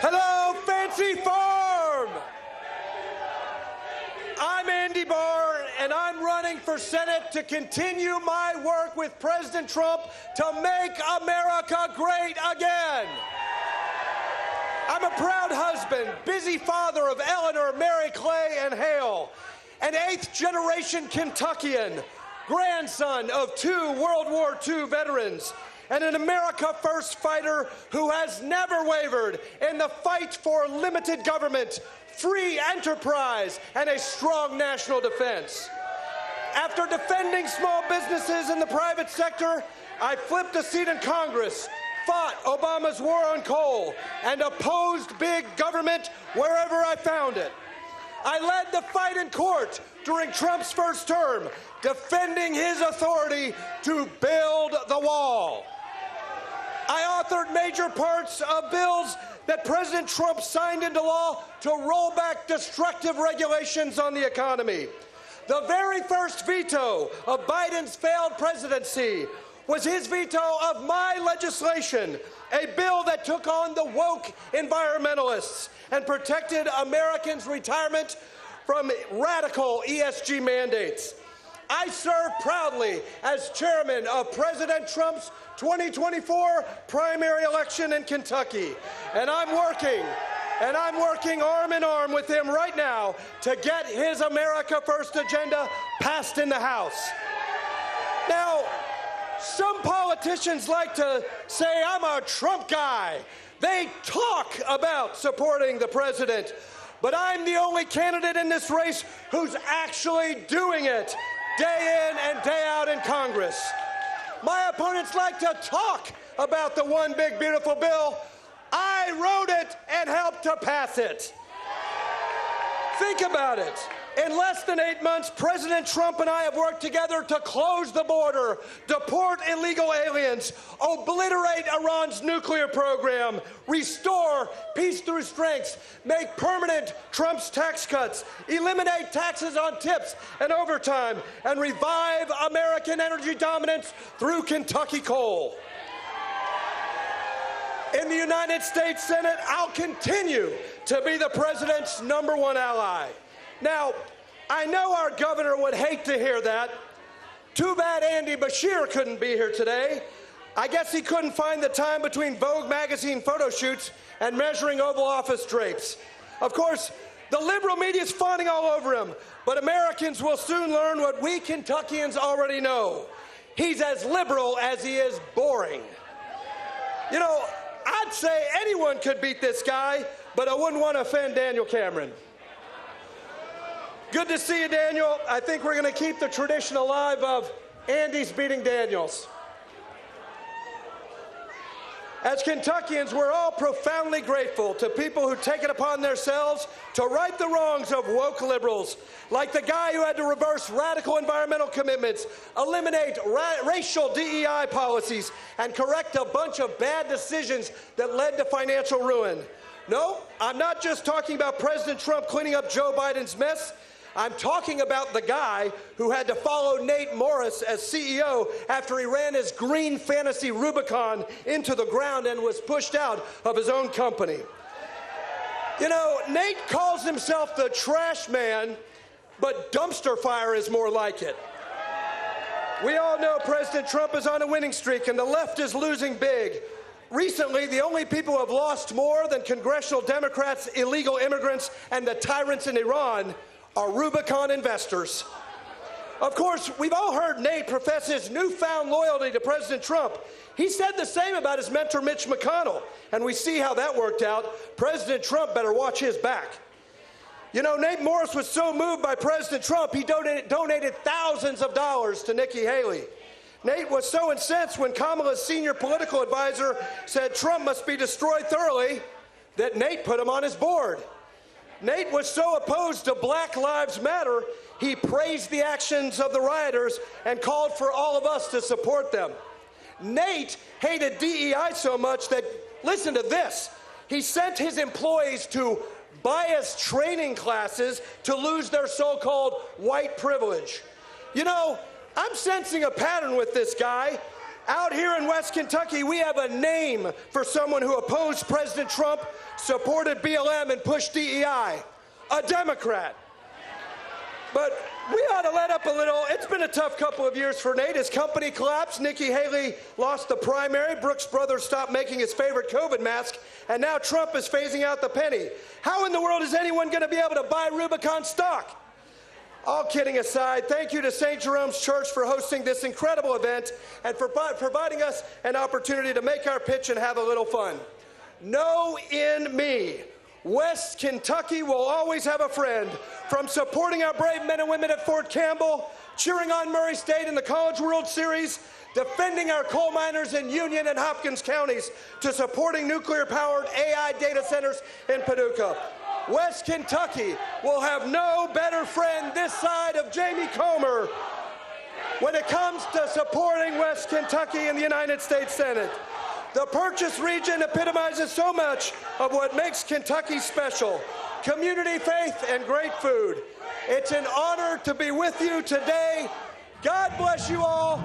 Hello, Fancy Farm! I'm Andy Barr, and I'm running for Senate to continue my work with President Trump to make America great again. I'm a proud husband, busy father of Eleanor, Mary Clay, and Hale, an eighth-generation Kentuckian, grandson of two World War II veterans, and an America First fighter who has never wavered in the fight for limited government, free enterprise, and a strong national defense. After defending small businesses in the private sector, I flipped a seat in Congress, fought Obama's war on coal, and opposed big government wherever I found it. I led the fight in court during Trump's first term, defending his authority to build the wall. I authored major parts of bills that President Trump signed into law to roll back destructive regulations on the economy. The very first veto of Biden's failed presidency was his veto of my legislation, a bill that took on the woke environmentalists and protected Americans' retirement from radical ESG mandates. I serve proudly as chairman of President Trump's 2024 primary election in Kentucky, and I'm working arm in arm with him right now to get his America First agenda passed in the House. Now, some politicians like to say I'm a Trump guy. They talk about supporting the president, but I'm the only candidate in this race who's actually doing it day in and day out in Congress. My opponents like to talk about the one big beautiful bill. I wrote it and helped to pass it. Think about it. In less than 8 months, President Trump and I have worked together to close the border, deport illegal aliens, obliterate Iran's nuclear program, restore peace through strength, make permanent Trump's tax cuts, eliminate taxes on tips and overtime, and revive American energy dominance through Kentucky coal. In the United States Senate, I'll continue to be the president's #1 ally. Now, I know our governor would hate to hear that. Too bad Andy Beshear couldn't be here today. I guess he couldn't find the time between Vogue magazine photo shoots and measuring Oval Office drapes. Of course, the liberal media is fawning all over him, but Americans will soon learn what we Kentuckians already know. He's as liberal as he is boring. You know, I'd say anyone could beat this guy, but I wouldn't want to offend Daniel Cameron. Good to see you, Daniel. I think we're going to keep the tradition alive of Andy's beating Daniels. As Kentuckians, we're all profoundly grateful to people who take it upon themselves to right the wrongs of woke liberals, like the guy who had to reverse radical environmental commitments, eliminate racial DEI policies, and correct a bunch of bad decisions that led to financial ruin. No, I'm not just talking about President Trump cleaning up Joe Biden's mess. I'm talking about the guy who had to follow Nate Morris as CEO after he ran his green fantasy Rubicon into the ground and was pushed out of his own company. You know, Nate calls himself the trash man, but dumpster fire is more like it. We all know President Trump is on a winning streak and the left is losing big. Recently, the only people who have lost more than congressional Democrats, illegal immigrants, and the tyrants in Iran are Rubicon investors. Of course, we've all heard Nate profess his newfound loyalty to President Trump. He said the same about his mentor, Mitch McConnell, and we see how that worked out. President Trump better watch his back. You know, Nate Morris was so moved by President Trump, he donated thousands of dollars to Nikki Haley. Nate was so incensed when Kamala's senior political advisor said Trump must be destroyed thoroughly that Nate put him on his board. Nate was so opposed to Black Lives Matter, he praised the actions of the rioters and called for all of us to support them. Nate hated DEI so much that, listen to this, he sent his employees to bias training classes to lose their so-called white privilege. You know, I'm sensing a pattern with this guy. Out here in West Kentucky, we have a name for someone who opposed President Trump, supported BLM, and pushed DEI. A Democrat. But we ought to let up a little. It's been a tough couple of years for Nate. His company collapsed. Nikki Haley lost the primary. Brooks Brothers stopped making his favorite COVID mask. And now Trump is phasing out the penny. How in the world is anyone going to be able to buy Rubicon stock? All kidding aside, thank you to St. Jerome's Church for hosting this incredible event and for providing us an opportunity to make our pitch and have a little fun. Know in me, West Kentucky will always have a friend. From supporting our brave men and women at Fort Campbell, cheering on Murray State in the College World Series, defending our coal miners in Union and Hopkins counties, to supporting nuclear-powered AI data centers in Paducah. West Kentucky will have no better friend this side of Jamie Comer when it comes to supporting West Kentucky in the United States Senate. The Purchase region epitomizes so much of what makes Kentucky special: community, faith, and great food. It's an honor to be with you today. God bless you all.